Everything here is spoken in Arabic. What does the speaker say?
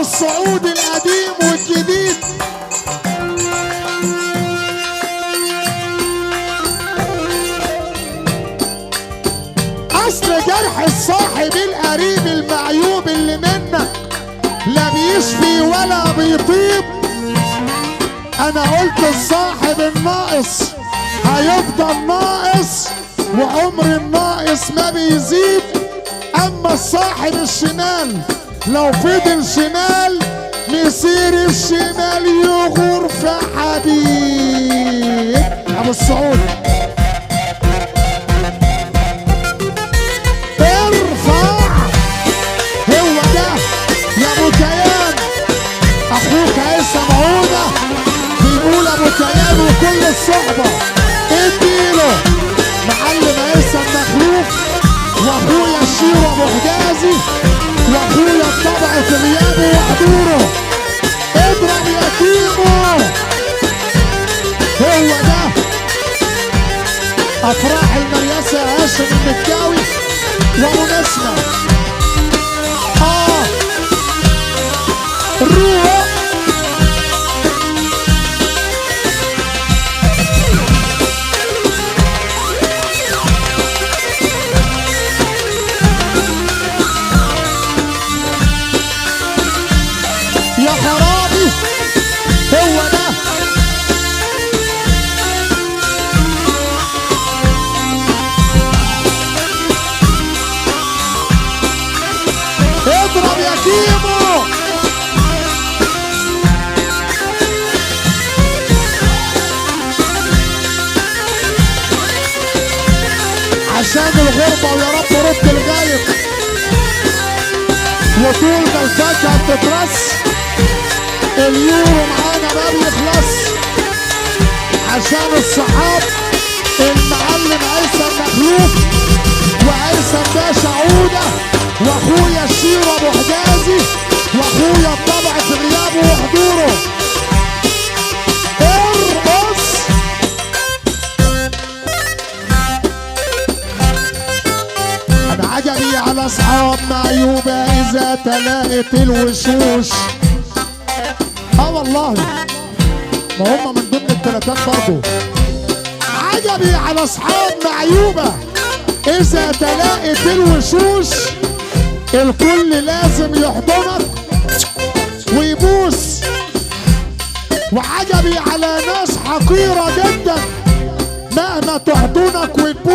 الصعود القديم والجديد. اصل جرح الصاحب القريب المعيوب اللي منك لا بيشفي ولا بيطيب. انا قلت الصاحب الناقص هيفضل ناقص وعمر الناقص ما بيزيد. اما الصاحب الشمال لو فضل شمال مسير الشمال يغور في حديد. ابو السعود ارفع، هو ده يا ابو كيان. اخوك عيسى معودة بيقول ابو كيان وكل الصحبة اديله. معلم عيسى المخلوق واخويا الشيرة ابو حجازي واخويا الطبع في غيابه وحضوره. اضرب يا كيمو، هو ده افراح المرياسة هاشم المكاوي وابو نسمة. الروح يا خرابي، هو ده اضرب يا كيمو. عشان الغربة ويا رب رد الغايب وطول ما الفاكهة بتترس اليورو معانا ما بيخلص. عشان الصحاب المعلم عيسى المخلوق وعيسى باشا عودة واخويا الشيرة ابو حجازي واخويا الطبع في غيابه وحضوره. ارقص انا عجبي على اصحاب معيوبة اذا تلاقت الوشوش. والله ما هم من ضمن الثلاثات برضه. عجبي على اصحاب معيوبة اذا تلاقت الوشوش الكل لازم يحضنك ويبوس. وعجبي على ناس حقيرة جدا مهما تحضنك وتبوس